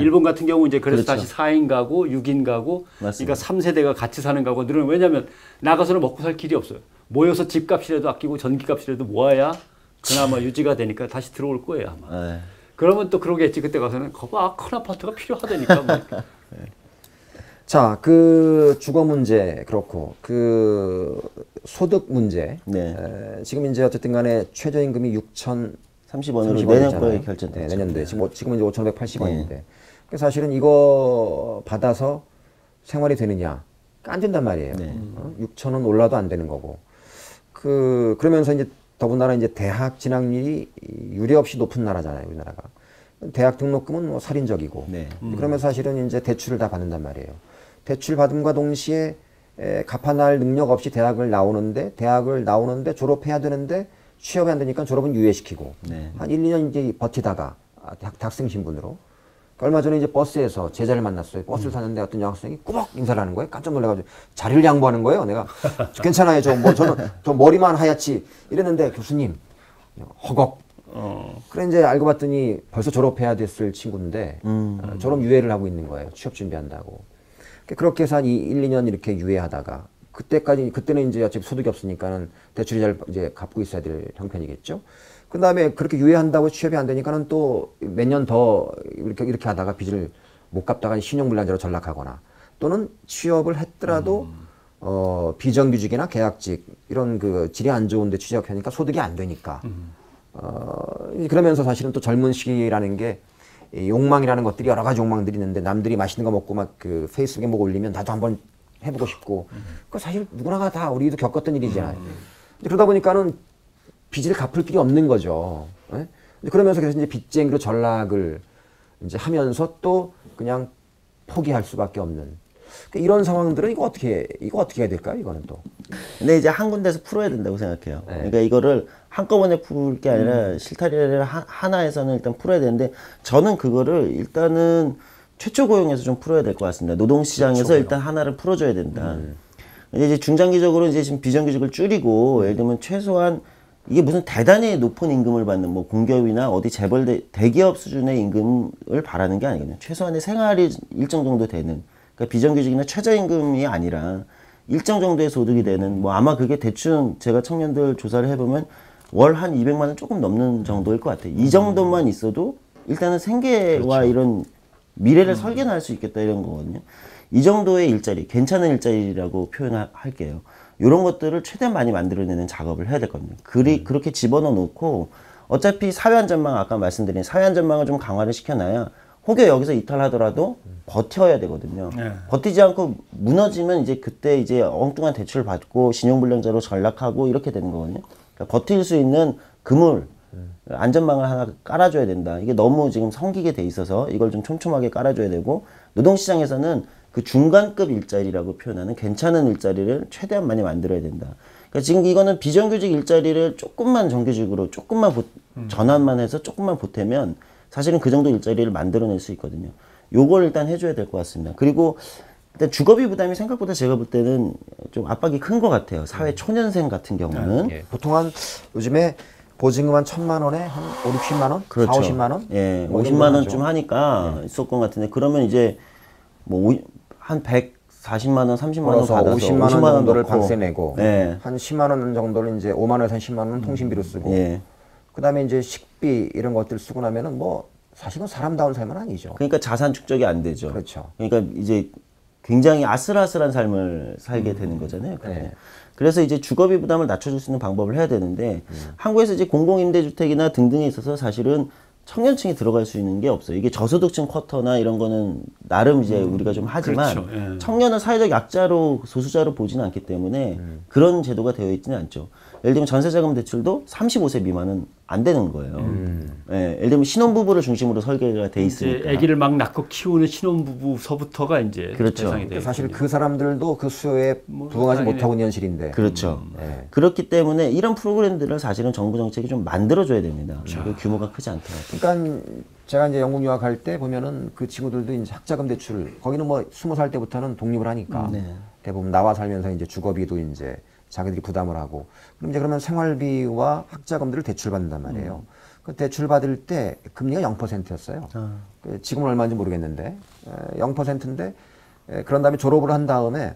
일본 같은 경우 이제 그래서 그렇죠. 다시 4인 가구, 6인 가구, 맞습니다. 그러니까 3세대가 같이 사는 가구가 늘어나요. 왜냐하면 나가서는 먹고 살 길이 없어요. 모여서 집값이라도 아끼고 전기값이라도 모아야 그나마 유지가 되니까 다시 들어올 거예요 아마. 그러면 또 그러겠지. 그때 가서는 거봐 큰 아파트가 필요하다니까. 뭐. 자, 그 주거 문제 그렇고 그 소득 문제. 지금 이제 어쨌든 간에 최저임금이 6,030원으로 내년도에 결정됐죠. 네, 내년도에 지금은 이제 5,580원인데. 사실은 이거 받아서 생활이 되느냐? 안 된단 말이에요. 6,000원 올라도 안 되는 거고. 그러면서 이제 더군다나 이제 대학 진학률이 유례 없이 높은 나라잖아요, 우리나라가. 대학 등록금은 뭐 살인적이고. 그러면서 사실은 이제 대출을 다 받는단 말이에요. 대출 받음과 동시에 갚아날 능력 없이 대학을 나오는데 졸업해야 되는데 취업이 안 되니까 졸업은 유예시키고 한 1, 2년 이제 버티다가 학생 신분으로 얼마 전에 이제 버스에서 제자를 만났어요. 버스를 탔는데 어떤 여학생이 꾸벅 인사를 하는 거예요. 깜짝 놀라가지고 자리를 양보하는 거예요. 내가 괜찮아요. 저는 저 머리만 하얗지 이랬는데 교수님 허걱. 그래 이제 알고 봤더니 벌써 졸업해야 됐을 친구인데 졸업 유예를 하고 있는 거예요. 취업 준비한다고. 그렇게 해서 한 1, 2년 이렇게 유예하다가 그때는 이제 어차피 소득이 없으니까는 대출 이자를 이제 갚고 있어야 될 형편이겠죠. 그 다음에 그렇게 유예한다고 취업이 안 되니까는 또 몇 년 더 이렇게 하다가 빚을 못 갚다가 신용불량자로 전락하거나 또는 취업을 했더라도 비정규직이나 계약직 이런 그 질이 안 좋은데 취직하니까 소득이 안 되니까 그러면서 사실은 또 젊은 시기라는 게 욕망이라는 것들이 여러 가지 욕망들이 있는데 남들이 맛있는 거 먹고 막 그 페이스북에 뭐 올리면 나도 한번 해보고 싶고 그 사실 누구나가 다 우리도 겪었던 일이잖아요. 그러다 보니까는 빚을 갚을 길이 없는 거죠. 예? 그러면서 그래서 이제 빚쟁이로 전락을 이제 하면서 또 그냥 포기할 수밖에 없는 이런 상황들은 이거 어떻게 해야 될까요? 이거는 또. 근데 이제 한 군데서 풀어야 된다고 생각해요. 그러니까 이거를 한꺼번에 풀 게 아니라 실타래를 하나에서는 일단 풀어야 되는데 저는 그거를 일단은 최초 고용에서 좀 풀어야 될 것 같습니다. 노동시장에서 일단 하나를 풀어줘야 된다. 근데 이제 중장기적으로 이제 지금 비정규직을 줄이고 예를 들면 최소한 이게 무슨 대단히 높은 임금을 받는 뭐 공기업이나 어디 재벌 대기업 수준의 임금을 바라는 게 아니거든요. 최소한의 생활이 일정 정도 되는, 그러니까 비정규직이나 최저임금이 아니라 일정 정도의 소득이 되는, 뭐 아마 그게 대충 제가 청년들 조사를 해보면 월 한 200만 원 조금 넘는 정도일 것 같아요. 이 정도만 있어도 일단은 생계와 이런 미래를 설계할 수 있겠다 이런 거거든요. 이 정도의 일자리, 괜찮은 일자리라고 표현할게요. 이런 것들을 최대한 많이 만들어내는 작업을 해야 되거든요. 그렇게 집어넣어 놓고 어차피 사회안전망, 아까 말씀드린 사회안전망을 좀 강화를 시켜놔야 혹여 여기서 이탈하더라도 버텨야 되거든요. 버티지 않고 무너지면 이제 그때 이제 엉뚱한 대출 받고 신용불량자로 전락하고 이렇게 되는 거거든요. 그러니까 버틸 수 있는 그물, 안전망을 하나 깔아줘야 된다. 이게 너무 지금 성기게 돼 있어서 이걸 좀 촘촘하게 깔아줘야 되고, 노동시장에서는 그 중간급 일자리라고 표현하는 괜찮은 일자리를 최대한 많이 만들어야 된다. 그러니까 지금 이거는 비정규직 일자리를 조금만 정규직으로 조금만 전환만 해서 조금만 보태면 사실은 그 정도 일자리를 만들어낼 수 있거든요. 요걸 일단 해줘야 될 것 같습니다. 그리고 일단 주거비 부담이 생각보다 제가 볼 때는 좀 압박이 큰 것 같아요. 사회 초년생 같은 경우는. 보통 한 요즘에 보증금 한 1,000만 원에 한 5, 60만 원? 그렇죠. 4, 50만 원? 예, 뭐 50만 원쯤 하니까 있을 것 같은데, 그러면 이제 뭐 한 140만 원, 30만 원 받아서 50만 원 정도를 넣고, 방세 내고 예. 한 10만 원 정도를 이제 5만 원에서 한 10만 원은 통신비로 쓰고 예. 그다음에 이제 식비 이런 것들 쓰고 나면은 뭐 사실은 사람다운 삶은 아니죠. 그러니까 자산 축적이 안 되죠. 그렇죠. 그러니까 이제 굉장히 아슬아슬한 삶을 살게 되는 거잖아요. 네. 그래서 이제 주거비 부담을 낮춰줄 수 있는 방법을 해야 되는데, 한국에서 이제 공공임대주택이나 등등에 있어서 사실은 청년층이 들어갈 수 있는 게 없어요. 이게 저소득층 쿼터나 이런 거는 나름 이제 우리가 좀 하지만, 그렇죠. 예. 청년은 사회적 약자로, 소수자로 보지는 않기 때문에 그런 제도가 되어 있지는 않죠. 예를 들면 전세자금 대출도 35세 미만은 안 되는 거예요. 예, 예를 들면 신혼부부를 중심으로 설계가 돼 이제 있으니까. 아기를 막 낳고 키우는 신혼부부서부터가 이제 그렇죠. 대상이 돼요. 사실 그 사람들도 그 수요에 부응하지 못하고 있는 현실인데. 그렇죠. 네. 그렇기 때문에 이런 프로그램들을 사실은 정부 정책이 좀 만들어줘야 됩니다. 그 규모가 크지 않더라도. 그러니까 제가 이제 영국 유학할 때 보면은 그 친구들도 이제 학자금 대출, 거기는 뭐 20살 때부터는 독립을 하니까 대부분 나와 살면서 이제 주거비도 이제 자기들이 부담을 하고, 그럼 이제 그러면 생활비와 학자금들을 대출받는단 말이에요. 그 대출받을 때 금리가 0%였어요. 지금은 얼마인지 모르겠는데 0%인데, 그런 다음에 졸업을 한 다음에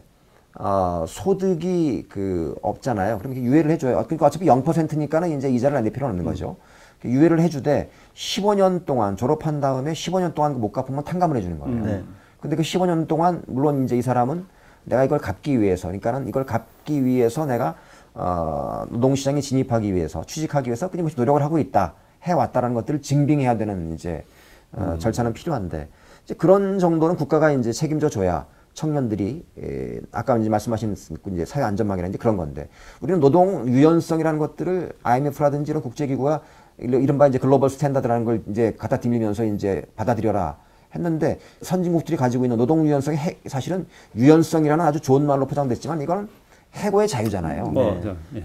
소득이 그 없잖아요. 그럼 유예를 해줘요. 그러니까 어차피 0%니까는 이제 이자를 낼 필요는 없는 거죠. 유예를 해주되 15년 동안 졸업한 다음에 15년 동안 못 갚으면 탕감을 해주는 거예요. 근데 그 15년 동안 물론 이제 이 사람은 내가 이걸 갚기 위해서, 그러니까는 이걸 갚기 위해서 내가 노동시장에 진입하기 위해서, 취직하기 위해서 끊임없이 노력을 하고 있다, 해왔다라는 것들을 증빙해야 되는 이제 절차는 필요한데, 이제 그런 정도는 국가가 이제 책임져 줘야 청년들이 아까 이제 말씀하신 이제 사회 안전망이라는 이제 그런 건데, 우리는 노동 유연성이라는 것들을 IMF라든지 이런 국제기구가 이른바 이제 글로벌 스탠다드라는 걸 이제 갖다 들이면서 이제 받아들여라 했는데, 선진국들이 가지고 있는 노동 유연성이 사실은 유연성이라는 아주 좋은 말로 포장됐지만 이거는 해고의 자유잖아요.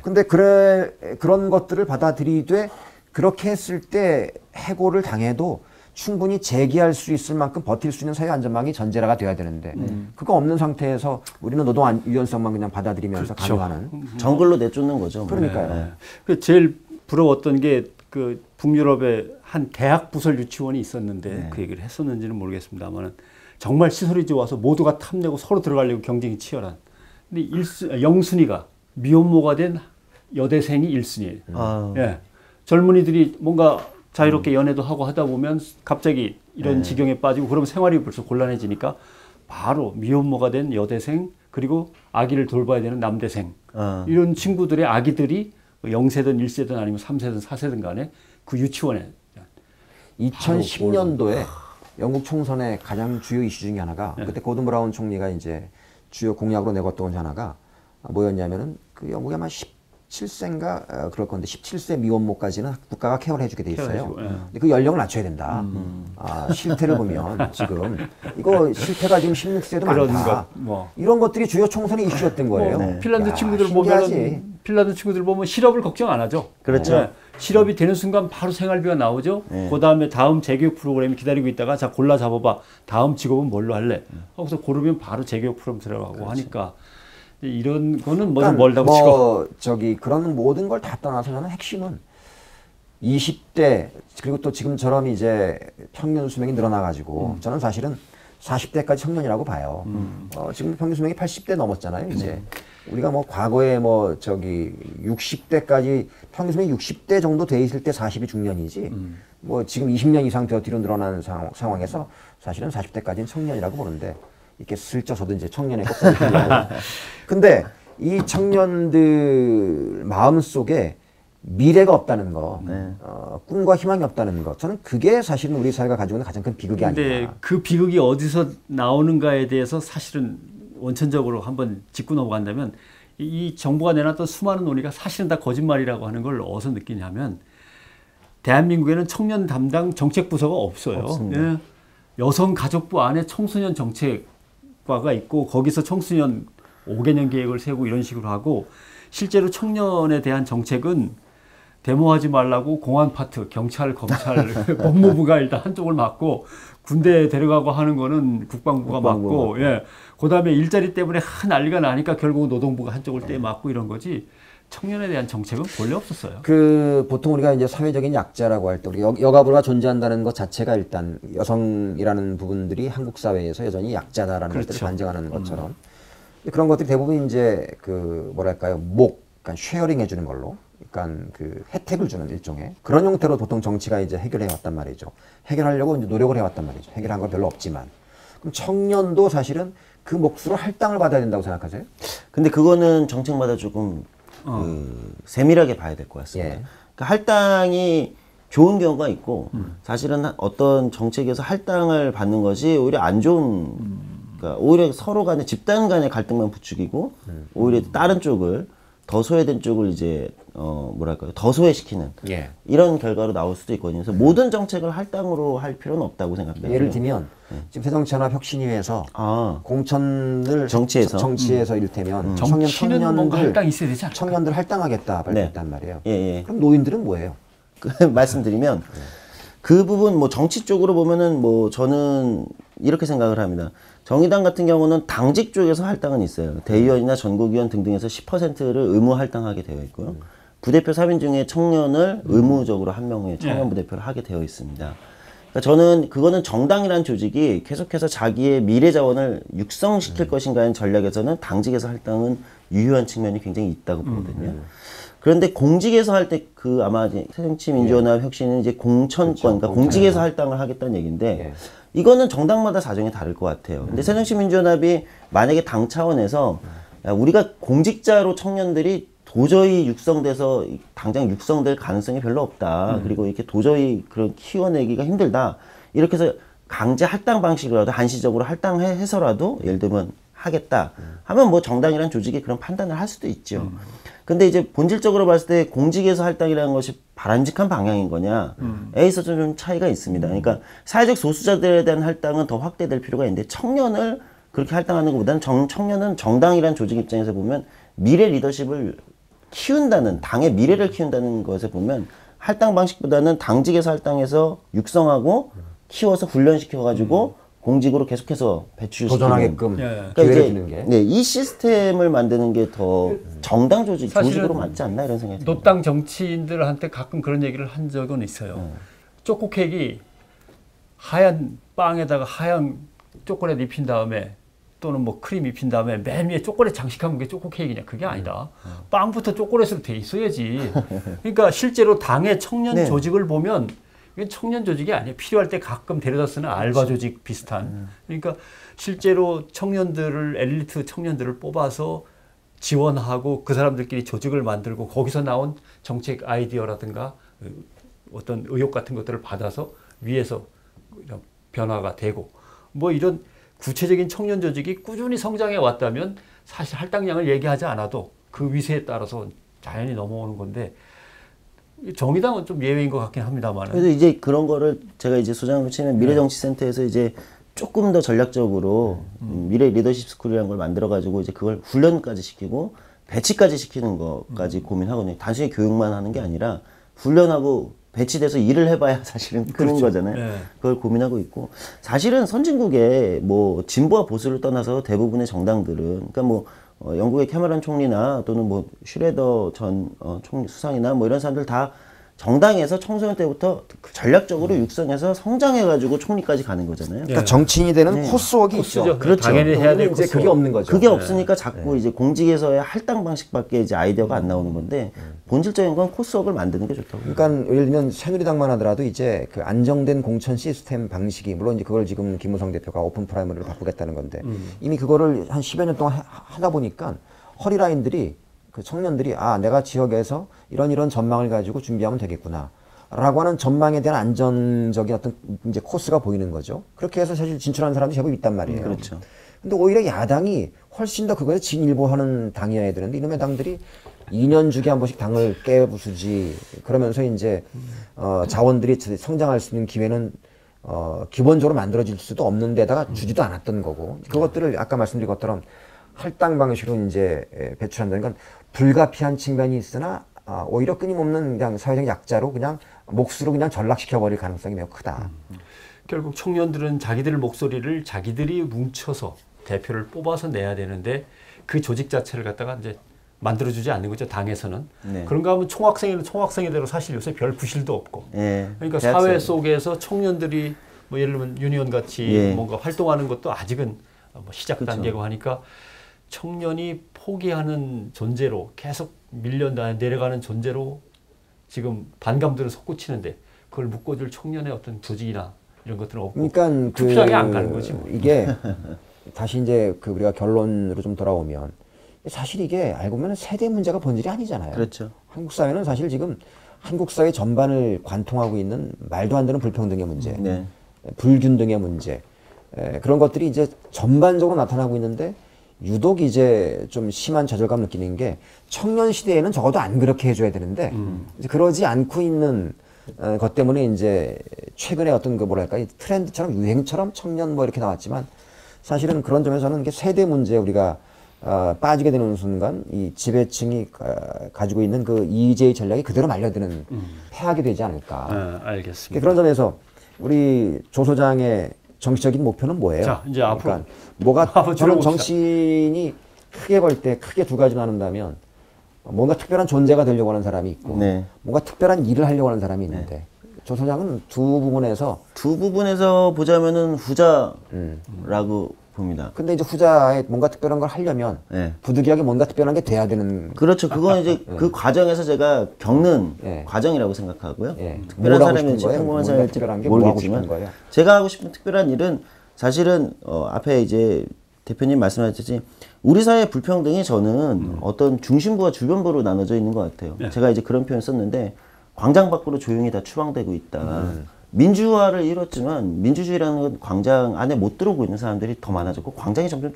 근데 그런 것들을 받아들이되, 그렇게 했을 때 해고를 당해도 충분히 재기할 수 있을 만큼 버틸 수 있는 사회 안전망이 전제라가 돼야 되는데, 그거 없는 상태에서 우리는 노동 유연성만 그냥 받아들이면서 가져가는 정글로 내쫓는 거죠. 그러니까요. 그 제일 부러웠던 게 그 북유럽의 한 대학 부설 유치원이 있었는데 그 얘기를 했었는지는 모르겠습니다만, 정말 시설이 좋아서 모두가 탐내고 서로 들어가려고 경쟁이 치열한. 근데 영순위가 미혼모가 된 여대생이 1순위예요. 예. 젊은이들이 뭔가 자유롭게 연애도 하고 하다 보면 갑자기 이런 지경에 빠지고, 그러면 생활이 벌써 곤란해지니까 바로 미혼모가 된 여대생, 그리고 아기를 돌봐야 되는 남대생, 이런 친구들의 아기들이 0세든 1세든 아니면 3세든 4세든 간에 그 유치원에 2010년도에 영국 총선의 가장 주요 이슈 중에 하나가, 그때 고든 브라운 총리가 이제 주요 공약으로 내걸던 것 하나가 뭐였냐면은, 그 영국에 아마 17세인가 그럴 건데 17세 미혼모까지는 국가가 케어를 해주게 돼 있어요. 근데 그 연령을 낮춰야 된다. 실태를 보면 지금 이거 실태가 지금 16세도 많다. 이런 것들이 주요 총선의 이슈였던 거예요. 핀란드 친구들 보면 핀란드 친구들 보면 실업을 걱정 안 하죠. 그렇죠. 네. 실업이 되는 순간 바로 생활비가 나오죠. 네. 그 다음에 다음 재교육 프로그램이 기다리고 있다가 자 골라 잡아봐. 다음 직업은 뭘로 할래? 하고서 고르면 바로 재교육 프로그램 들어가고 그렇죠. 하니까 이런 거는 뭐 그러니까 좀 멀다고 치고. 뭐 저기 그런 모든 걸 다 떠나서 저는 핵심은 20대 그리고 또 지금처럼 이제 평균 수명이 늘어나가지고 저는 사실은 40대까지 청년이라고 봐요. 지금 평균 수명이 80대 넘었잖아요. 이제 우리가 뭐 과거에 뭐 저기 60대까지 평균 수명이 60대 정도 돼 있을 때 40이 중년이지. 뭐 지금 20년 이상 더 뒤로 늘어나는 상황에서 사실은 40대까지는 청년이라고 보는데 이렇게 슬쩍서도 이제 청년에 꼭 보이려고. 근데 이 청년들 마음 속에 미래가 없다는 거, 꿈과 희망이 없다는 거, 저는 그게 사실은 우리 사회가 가지고 있는 가장 큰 비극이 근데 아닌가. 그 비극이 어디서 나오는가에 대해서 사실은 원천적으로 한번 짚고 넘어간다면 이 정부가 내놨던 수많은 논의가 사실은 다 거짓말이라고 하는 걸 어디서 느끼냐면 대한민국에는 청년 담당 정책부서가 없어요. 없습니다. 예. 여성가족부 안에 청소년 정책과가 있고 거기서 청소년 5개년 계획을 세우고 이런 식으로 하고 실제로 청년에 대한 정책은 데모하지 말라고 공안 파트, 경찰, 검찰, 법무부가 일단 한쪽을 맡고 군대에 데려가고 하는 거는 국방부가 맡고, 예. 그 다음에 일자리 때문에 난리가 나니까 결국 노동부가 한쪽을 맡고 이런 거지 청년에 대한 정책은 본래 없었어요. 그 보통 우리가 이제 사회적인 약자라고 할 때 우리 여가부가 존재한다는 것 자체가 일단 여성이라는 부분들이 한국 사회에서 여전히 약자다라는 그렇죠. 것들을 반증하는 것처럼 그런 것들이 대부분 이제 그 뭐랄까요 그러니까 쉐어링 해주는 걸로. 그러니까 그 혜택을 주는 일종의 그런 형태로 보통 정치가 이제 해결해 왔단 말이죠. 해결하려고 이제 노력을 해왔단 말이죠. 해결한 건 별로 없지만. 그럼 청년도 사실은 그 몫으로 할당을 받아야 된다고 생각하세요? 근데 그거는 정책마다 조금 세밀하게 봐야 될 것 같습니다. 예. 그러니까 할당이 좋은 경우가 있고 사실은 어떤 정책에서 할당을 받는 것이 오히려 안 좋은 그러니까 오히려 서로 간에 집단 간의 갈등만 부추기고 오히려 다른 쪽을 더 소외된 쪽을 이제 뭐랄까요 더 소외시키는 예. 이런 결과로 나올 수도 있거든요. 그래서 모든 정책을 할당으로 할 필요는 없다고 생각해요. 예를 들면 지금 새정치연합혁신위에서 공천을 정치에서 이를테면 정치는 뭔가 할당 있어야 되지 않을까? 청년들 할당하겠다 발표했단 말이에요. 예, 예. 그럼 노인들은 뭐예요? 말씀드리면 그 부분 뭐 정치 쪽으로 보면은 뭐 저는 이렇게 생각을 합니다. 정의당 같은 경우는 당직 쪽에서 할당은 있어요. 대의원이나 전국위원 등등에서 10%를 의무 할당하게 되어 있고요. 부대표 3인 중에 청년을 의무적으로 한 명의 청년 부대표를 하게 되어 있습니다. 그러니까 저는 그거는 정당이라는 조직이 계속해서 자기의 미래 자원을 육성시킬 것인가의 전략에서는 당직에서 할당은 유효한 측면이 굉장히 있다고 보거든요. 그런데 공직에서 할 때 그 아마 새정치민주연합 혁신은 이제 공천권, 그러니까 공직에서 할당을 하겠다는 얘기인데 이거는 정당마다 사정이 다를 것 같아요. 근데 새정치민주연합이 만약에 당 차원에서 야, 우리가 공직자로 청년들이 도저히 육성돼서 당장 육성될 가능성이 별로 없다. 그리고 이렇게 도저히 그런 키워내기가 힘들다. 이렇게 해서 강제 할당 방식으로라도 한시적으로 할당해서라도 예를 들면 하겠다 하면 뭐 정당이란 조직이 그런 판단을 할 수도 있죠. 근데 이제 본질적으로 봤을 때 공직에서 할당이라는 것이 바람직한 방향인 거냐 에 있어서 좀 차이가 있습니다. 그러니까 사회적 소수자들에 대한 할당은 더 확대될 필요가 있는데 청년을 그렇게 할당하는 것보다는 청년은 정당이란 조직 입장에서 보면 미래 리더십을 키운다는 당의 미래를 키운다는 것에 보면 할당 방식보다는 당직에서 할당해서 육성하고 키워서 훈련시켜가지고 공직으로 계속해서 배출시키는 도전하게끔 예. 기회를 주는 게. 네, 이 시스템을 만드는 게 더 정당 조직으로 맞지 않나 이런 생각이 듭니다. 노땅 정치인들한테 가끔 그런 얘기를 한 적은 있어요. 초코 케이크 하얀 빵에다가 하얀 초콜릿 입힌 다음에 또는 뭐 크림 입힌 다음에 맨 위에 초콜릿 장식하면 그게 초코 케이크냐? 그게 아니다. 빵부터 초콜릿으로 돼 있어야지. 그러니까 실제로 당의 청년 네. 조직을 보면 이게 청년 조직이 아니에요. 필요할 때 가끔 데려다 쓰는 알바 조직 비슷한. 그러니까 실제로 청년들을 엘리트 청년들을 뽑아서 지원하고 그 사람들끼리 조직을 만들고 거기서 나온 정책 아이디어라든가 어떤 의혹 같은 것들을 받아서 위에서 변화가 되고 뭐 이런 구체적인 청년 조직이 꾸준히 성장해 왔다면 사실 할당량을 얘기하지 않아도 그 위세에 따라서 자연히 넘어오는 건데 정의당은 좀 예외인 것 같긴 합니다만. 그래서 이제 그런 거를 제가 이제 소장으로 치면 미래정치센터에서 이제 조금 더 전략적으로 미래 리더십 스쿨이라는 걸 만들어가지고 이제 그걸 훈련까지 시키고 배치까지 시키는 것까지 고민하거든요. 단순히 교육만 하는 게 아니라 훈련하고 배치돼서 일을 해봐야 사실은 크는 거잖아요. 네. 그걸 고민하고 있고 사실은 선진국의 뭐 진보와 보수를 떠나서 대부분의 정당들은 그러니까 뭐 영국의 캐머런 총리나 또는 뭐 슈레더 전 총리 수상이나 뭐 이런 사람들 다 정당에서 청소년 때부터 전략적으로 육성해서 성장해가지고 총리까지 가는 거잖아요. 그러니까 정치인이 되는 코스웍이 있죠. 그렇죠. 당연히 해야 될 이제 그게 없는 거죠. 그게 없으니까 자꾸 이제 공직에서의 할당 방식밖에 이제 아이디어가 안 나오는 건데 본질적인 건 코스웍을 만드는 게 좋다고. 그러니까 예를 들면 새누리당만 하더라도 이제 그 안정된 공천 시스템 방식이 물론 이제 그걸 지금 김무성 대표가 오픈 프라이머리를 바꾸겠다는 건데 이미 그거를 한 10여 년 동안 하다 보니까 허리라인들이 그 청년들이 아 내가 지역에서 이런 전망을 가지고 준비하면 되겠구나 라고 하는 전망에 대한 안정적인 어떤 이제 코스가 보이는 거죠. 그렇게 해서 사실 진출하는 사람들이 제법 있단 말이에요. 그렇죠. 근데 오히려 야당이 훨씬 더 그거에 진일보하는 당이어야 되는데 이놈의 당들이 2년 주기에 한 번씩 당을 깨부수지 그러면서 이제 자원들이 성장할 수 있는 기회는 기본적으로 만들어질 수도 없는 데다가 주지도 않았던 거고 그것들을 아까 말씀드린 것처럼 할당 방식으로 이제 배출한다는 건 불가피한 측면이 있으나 오히려 끊임없는 그냥 사회적 약자로 그냥 몫으로 그냥 전락시켜버릴 가능성이 매우 크다. 결국 청년들은 자기들 목소리를 자기들이 뭉쳐서 대표를 뽑아서 내야 되는데 그 조직 자체를 갖다가 이제 만들어주지 않는 거죠. 당에서는. 네. 그런가 하면 총학생회는 총학생회대로 사실 요새 별 부실도 없고. 네. 그러니까 사회 속에서 청년들이 뭐 예를 들면 유니온 같이 뭔가 활동하는 것도 아직은 뭐 시작 단계고 하니까 청년이 포기하는 존재로 계속 내려가는 존재로 지금 반감들은 솟구치는데 그걸 묶어줄 청년의 어떤 조직이나 이런 것들은 없고 그러니까 투표장에 안 가는 거지 뭐. 이게 다시 이제 그 우리가 결론으로 좀 돌아오면 사실 이게 알고 보면 세대 문제가 본질이 아니잖아요. 그렇죠. 한국 사회는 사실 지금 한국 사회 전반을 관통하고 있는 말도 안 되는 불평등의 문제, 불균등의 문제 그런 것들이 이제 전반적으로 나타나고 있는데 유독 이제 좀 심한 좌절감 느끼는 게 청년 시대에는 적어도 안 그렇게 해줘야 되는데 이제 그러지 않고 있는 것 때문에 이제 최근에 어떤 그 뭐랄까 트렌드처럼 유행처럼 청년 뭐 이렇게 나왔지만 사실은 그런 점에서는 이게 세대 문제에 우리가 빠지게 되는 순간 이 지배층이 가지고 있는 그 EJ 전략이 그대로 말려드는 패하게 되지 않을까. 알겠습니다. 그런 점에서 우리 조 소장의 정치적인 목표는 뭐예요? 자, 이제 앞으로 뭐가 저는 정치인이 크게 볼 때 크게 두 가지 나눈다면 뭔가 특별한 존재가 되려고 하는 사람이 있고 뭔가 특별한 일을 하려고 하는 사람이 있는데 조 소장은 두 부분에서 보자면은 후자라고 봅니다. 근데 이제 후자에 뭔가 특별한 걸 하려면 부득이하게 뭔가 특별한 게 돼야 되는. 그렇죠. 그건 이제 그 과정에서 제가 겪는 과정이라고 생각하고요. 특별한 사람인지 평범한 사람일지 모르겠지만 제가 하고 싶은 특별한 일은 사실은 앞에 이제 대표님 말씀하셨듯이 우리 사회의 불평등이 저는 어떤 중심부와 주변부로 나눠져 있는 것 같아요. 제가 이제 그런 표현 썼는데 광장 밖으로 조용히 다 추방되고 있다. 민주화를 이뤘지만 민주주의라는 건 광장 안에 못 들어오고 있는 사람들이 더 많아졌고 광장이 점점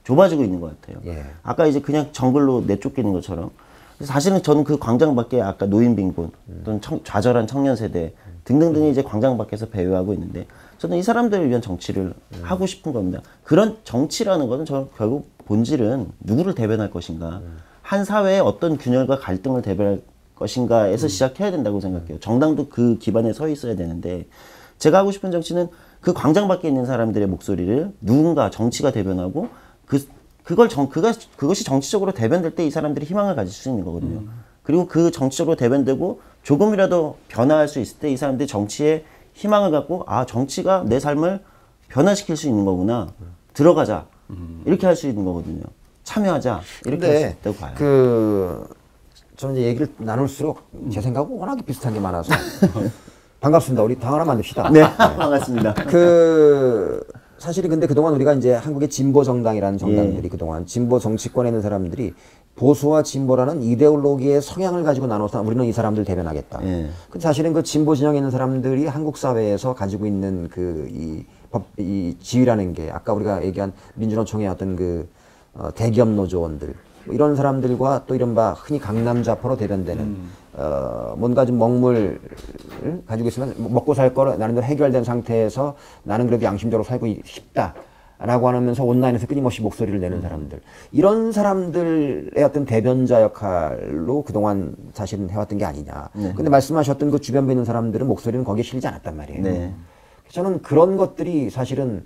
좁아지고 있는 것 같아요. 아까 이제 그냥 정글로 내쫓기는 것처럼 사실은 저는 그 광장 밖에 아까 노인 빈곤 또는 좌절한 청년 세대 등등등이 이제 광장 밖에서 배회하고 있는데 저는 이 사람들을 위한 정치를 하고 싶은 겁니다. 그런 정치라는 것은 저는 결국 본질은 누구를 대변할 것인가 한 사회의 어떤 균열과 갈등을 대변할 것인가에서 시작해야 된다고 생각해요. 정당도 그 기반에 서 있어야 되는데 제가 하고 싶은 정치는 그 광장 밖에 있는 사람들의 목소리를 누군가 정치가 대변하고 그것이 정치적으로 대변될 때 이 사람들이 희망을 가질 수 있는 거거든요. 그리고 그 정치적으로 대변되고 조금이라도 변화할 수 있을 때 이 사람들이 정치에 희망을 갖고 아 정치가 내 삶을 변화시킬 수 있는 거구나. 들어가자. 이렇게 할 수 있는 거거든요. 참여하자. 이렇게 할 수 있다고 봐요. 저는 이제 얘기를 나눌수록 제 생각은 워낙에 비슷한 게 많아서 반갑습니다. 우리 당 하나 만듭시다. 네, 반갑습니다. 사실은 근데 그동안 우리가 이제 한국의 진보 정당이라는 정당들이 그동안 진보 정치권에 있는 사람들이 보수와 진보라는 이데올로기의 성향을 가지고 나눠서 우리는 이 사람들 대변하겠다. 근데 사실은 그 진보 진영에 있는 사람들이 한국 사회에서 가지고 있는 이 지위라는 게 아까 우리가 얘기한 민주노총의 어떤 대기업 노조원들 이런 사람들과 또 이른바 흔히 강남좌파로 대변되는 뭔가 좀 먹물을 가지고 있으면 먹고 살 거를 나는 대로 해결된 상태에서 나는 그래도 양심적으로 살고 싶다 라고 하면서 온라인에서 끊임없이 목소리를 내는 사람들, 이런 사람들의 어떤 대변자 역할로 그동안 사실은 해왔던 게 아니냐. 근데 말씀하셨던 그 주변에 있는 사람들은 목소리는 거기에 실리지 않았단 말이에요. 네. 저는 그런 것들이 사실은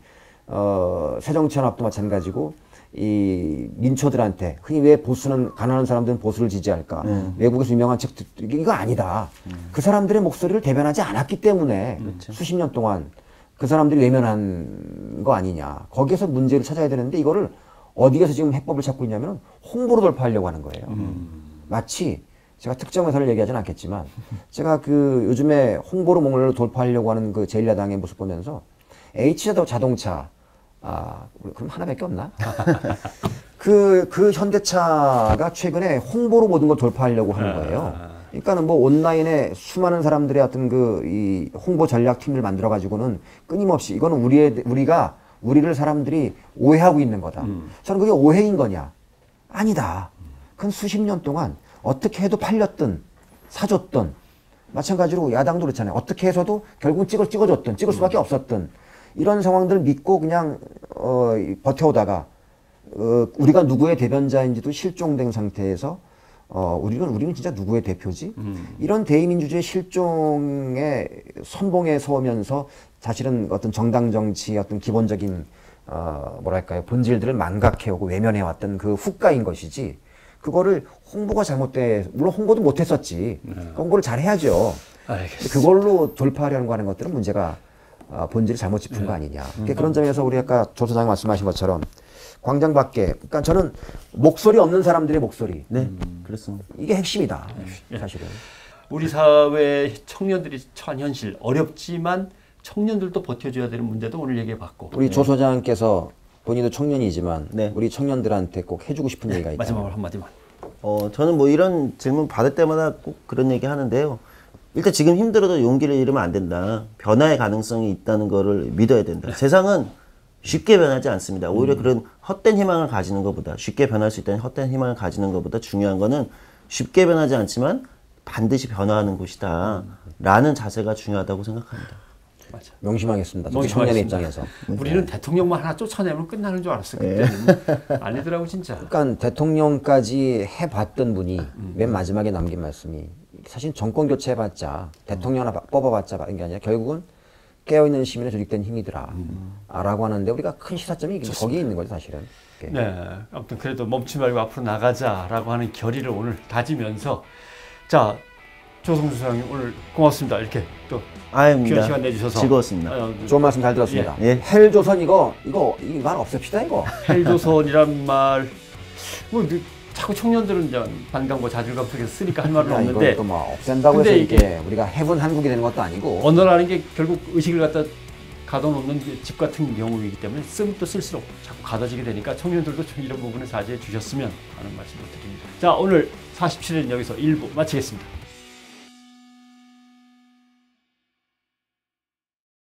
새정치연합도 마찬가지고 이 민초들한테 흔히 왜 보수는 가난한 사람들은 보수를 지지할까? 외국에서 유명한 책들 이거 아니다. 그 사람들의 목소리를 대변하지 않았기 때문에 수십 년 동안 그 사람들이 외면한 거 아니냐. 거기에서 문제를 찾아야 되는데 이거를 어디에서 지금 해법을 찾고 있냐면 홍보로 돌파하려고 하는 거예요. 마치 제가 특정 회사를 얘기하진 않겠지만 제가 그 요즘에 홍보로 뭔가를 돌파하려고 하는 그 제1야당의 모습 보면서 H자동차 그럼 하나밖에 없나? 그 현대차가 최근에 홍보로 모든 걸 돌파하려고 하는 거예요. 그러니까는 뭐 온라인에 수많은 사람들의 어떤 이 홍보 전략 팀을 만들어 가지고는 끊임없이 이거는 우리를 사람들이 오해하고 있는 거다. 저는 그게 오해인 거냐? 아니다. 그건 수십 년 동안 어떻게 해도 팔렸던, 사줬던, 마찬가지로 야당도 그렇잖아요. 어떻게 해서도 결국은 찍을 수밖에 없었던 이런 상황들을 믿고 그냥 버텨오다가 우리가 누구의 대변자인지도 실종된 상태에서 우리는 진짜 누구의 대표지? 이런 대의민주주의 실종의 선봉에 서면서 사실은 어떤 정당 정치의 어떤 기본적인 뭐랄까요 본질들을 망각해오고 외면해왔던 그 후가인 것이지. 그거를 홍보가 잘못돼 물론 홍보도 못했었지. 홍보를 잘 해야죠. 알겠습니다. 그걸로 돌파하려는 거 하는 것들은 문제가 본질을 잘못 짚은 거 아니냐. 그런 점에서 우리 아까 조 소장이 말씀하신 것처럼 광장 밖에, 그러니까 저는 목소리 없는 사람들의 목소리. 네, 그렇습니다. 이게 핵심이다. 사실은. 우리 사회 청년들이 처한 현실 어렵지만 청년들도 버텨줘야 되는 문제도 오늘 얘기해봤고. 우리 조 소장께서 본인도 청년이지만 네. 우리 청년들한테 꼭 해주고 싶은 얘기가 있다. 마지막으로 한마디만. 저는 뭐 이런 질문 받을 때마다 꼭 그런 얘기 하는데요. 일단 지금 힘들어도 용기를 잃으면 안 된다. 변화의 가능성이 있다는 거를 믿어야 된다. 세상은 쉽게 변하지 않습니다. 오히려 그런 헛된 희망을 가지는 것보다, 쉽게 변할 수 있다는 헛된 희망을 가지는 것보다 중요한 거는 쉽게 변하지 않지만 반드시 변화하는 곳이다. 라는 자세가 중요하다고 생각합니다. 맞아. 명심하겠습니다. 청년의 입장에서. 우리는 대통령만 하나 쫓아내면 끝나는 줄 알았어. 그때는. 아니더라고 진짜. 그러니까 대통령까지 해봤던 분이 맨 마지막에 남긴 말씀이 사실 정권 교체해봤자 대통령 하나 뽑아봤자 게 아니라 결국은 깨어있는 시민의 조직된 힘이더라 라고 하는데 우리가 큰 시사점이 거기에 있는 거죠 사실은. 네, 아무튼 그래도 멈추지 말고 앞으로 나가자라고 하는 결의를 오늘 다지면서 자 조성주 소장님 오늘 고맙습니다. 이렇게 또 귀한 시간 내주셔서 즐거웠습니다. 좋은 말씀 잘 들었습니다. 예. 헬조선 이거 말 없앱시다 이거. 헬조선이란 말 뭐 자꾸 청년들은 이제 반감과 자질감 속에서 쓰니까 할 말은 없는데 이걸 또 뭐 없앤다고 해서 이게 우리가 해본 한국이 되는 것도 아니고 언어라는 게 결국 의식을 갖다 가둬놓는 집 같은 경우이기 때문에 쓰면 또 쓸수록 자꾸 가둬지게 되니까 청년들도 좀 이런 부분에 자제해 주셨으면 하는 말씀을 드립니다. 자 오늘 47회는 여기서 1부 마치겠습니다.